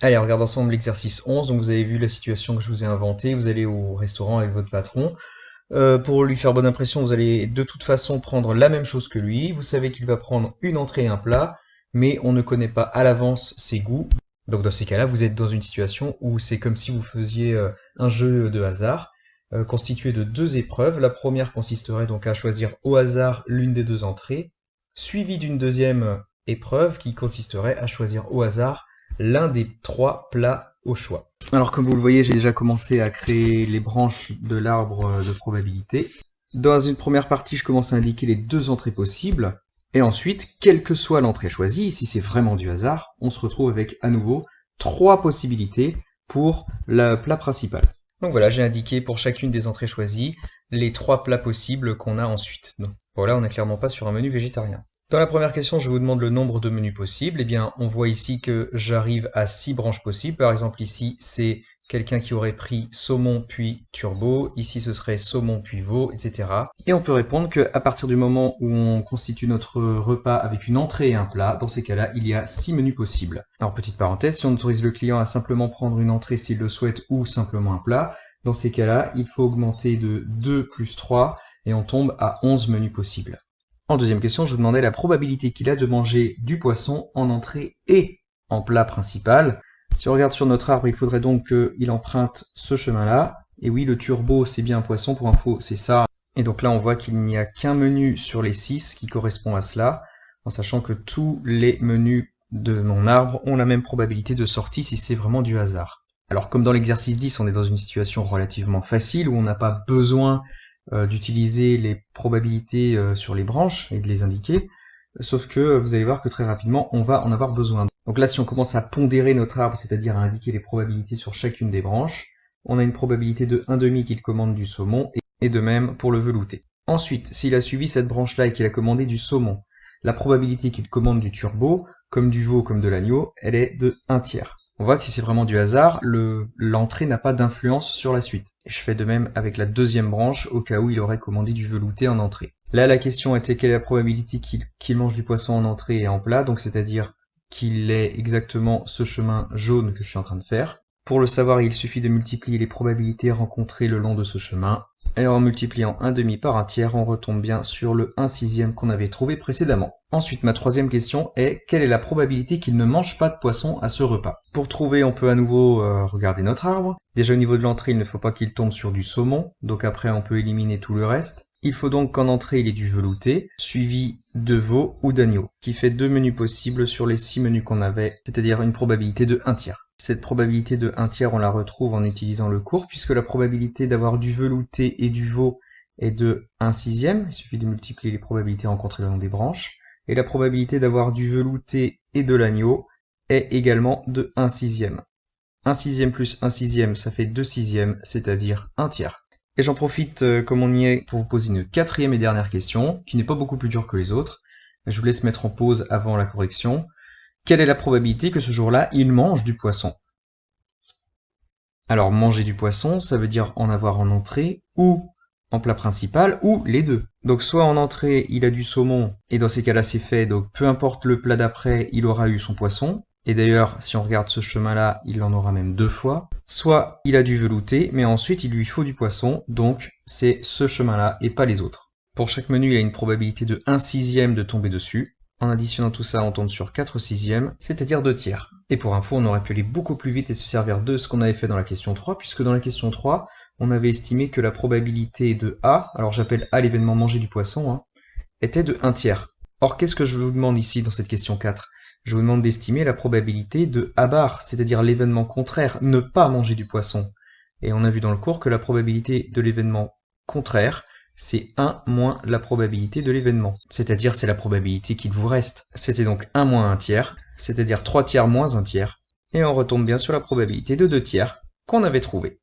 Allez, on regarde ensemble l'exercice 11. Donc vous avez vu la situation que je vous ai inventée. Vous allez au restaurant avec votre patron. Pour lui faire bonne impression, vous allez de toute façon prendre la même chose que lui. Vous savez qu'il va prendre une entrée et un plat, mais on ne connaît pas à l'avance ses goûts. Donc dans ces cas-là, vous êtes dans une situation où c'est comme si vous faisiez un jeu de hasard, constitué de deux épreuves. La première consisterait donc à choisir au hasard l'une des deux entrées, suivie d'une deuxième épreuve qui consisterait à choisir au hasard l'un des trois plats au choix. Alors comme vous le voyez, j'ai déjà commencé à créer les branches de l'arbre de probabilité. Dans une première partie, je commence à indiquer les deux entrées possibles, et ensuite, quelle que soit l'entrée choisie, si c'est vraiment du hasard, on se retrouve avec à nouveau trois possibilités pour le plat principal. Donc voilà, j'ai indiqué pour chacune des entrées choisies les trois plats possibles qu'on a ensuite. Donc voilà, on n'est clairement pas sur un menu végétarien. Dans la première question, je vous demande le nombre de menus possibles. Eh bien, on voit ici que j'arrive à 6 branches possibles. Par exemple, ici, c'est quelqu'un qui aurait pris saumon puis turbo. Ici, ce serait saumon puis veau, etc. Et on peut répondre qu'à partir du moment où on constitue notre repas avec une entrée et un plat, dans ces cas-là, il y a 6 menus possibles. Alors, petite parenthèse, si on autorise le client à simplement prendre une entrée s'il le souhaite ou simplement un plat, dans ces cas-là, il faut augmenter de 2 plus 3 et on tombe à 11 menus possibles. En deuxième question, je vous demandais la probabilité qu'il a de manger du poisson en entrée et en plat principal. Si on regarde sur notre arbre, il faudrait donc qu'il emprunte ce chemin-là. Et oui, le turbo, c'est bien un poisson, pour info, c'est ça. Et donc là, on voit qu'il n'y a qu'un menu sur les 6 qui correspond à cela, en sachant que tous les menus de mon arbre ont la même probabilité de sortie si c'est vraiment du hasard. Alors comme dans l'exercice 10, on est dans une situation relativement facile où on n'a pas besoin d'utiliser les probabilités sur les branches et de les indiquer, sauf que vous allez voir que très rapidement on va en avoir besoin. Donc là, si on commence à pondérer notre arbre, c'est-à-dire à indiquer les probabilités sur chacune des branches, on a une probabilité de 1,5 qu'il commande du saumon, et de même pour le velouté. Ensuite, s'il a suivi cette branche-là et qu'il a commandé du saumon, la probabilité qu'il commande du turbo, comme du veau, comme de l'agneau, elle est de 1/3. On voit que si c'est vraiment du hasard, l'entrée n'a pas d'influence sur la suite. Et je fais de même avec la deuxième branche, au cas où il aurait commandé du velouté en entrée. Là, la question était quelle est la probabilité qu'il mange du poisson en entrée et en plat, donc c'est-à-dire qu'il ait exactement ce chemin jaune que je suis en train de faire. Pour le savoir, il suffit de multiplier les probabilités rencontrées le long de ce chemin. Et en multipliant 1/2 par 1/3, on retombe bien sur le 1/6 qu'on avait trouvé précédemment. Ensuite, ma troisième question est quelle est la probabilité qu'il ne mange pas de poisson à ce repas? Pour trouver, on peut à nouveau regarder notre arbre. Déjà au niveau de l'entrée, il ne faut pas qu'il tombe sur du saumon, donc après on peut éliminer tout le reste. Il faut donc qu'en entrée, il ait du velouté, suivi de veau ou d'agneau, qui fait 2 menus possibles sur les 6 menus qu'on avait, c'est-à-dire une probabilité de 1/3. Cette probabilité de 1/3, on la retrouve en utilisant le cours, puisque la probabilité d'avoir du velouté et du veau est de 1/6, il suffit de multiplier les probabilités rencontrées le long des branches, et la probabilité d'avoir du velouté et de l'agneau est également de 1/6. 1/6 plus 1/6, ça fait 2/6, c'est-à-dire 1/3. Et j'en profite, comme on y est, pour vous poser une quatrième et dernière question, qui n'est pas beaucoup plus dure que les autres. Je vous laisse mettre en pause avant la correction. Quelle est la probabilité que ce jour-là, il mange du poisson? Alors, manger du poisson, ça veut dire en avoir en entrée, ou en plat principal, ou les deux. Donc, soit en entrée, il a du saumon, et dans ces cas-là, c'est fait, donc peu importe le plat d'après, il aura eu son poisson. Et d'ailleurs, si on regarde ce chemin-là, il en aura même 2 fois. Soit il a du velouté, mais ensuite il lui faut du poisson, donc c'est ce chemin-là et pas les autres. Pour chaque menu, il a une probabilité de 1/6 de tomber dessus. En additionnant tout ça, on tombe sur 4/6, c'est-à-dire 2/3. Et pour info, on aurait pu aller beaucoup plus vite et se servir de ce qu'on avait fait dans la question 3, puisque dans la question 3, on avait estimé que la probabilité de A, alors j'appelle A l'événement manger du poisson, était de 1/3. Or, qu'est-ce que je vous demande ici dans cette question 4? Je vous demande d'estimer la probabilité de A bar, c'est-à-dire l'événement contraire, ne pas manger du poisson. Et on a vu dans le cours que la probabilité de l'événement contraire, c'est 1 moins la probabilité de l'événement. C'est-à-dire c'est la probabilité qu'il vous reste. C'était donc 1 moins 1/3, c'est-à-dire 3/3 moins 1/3. Et on retombe bien sur la probabilité de 2/3 qu'on avait trouvée.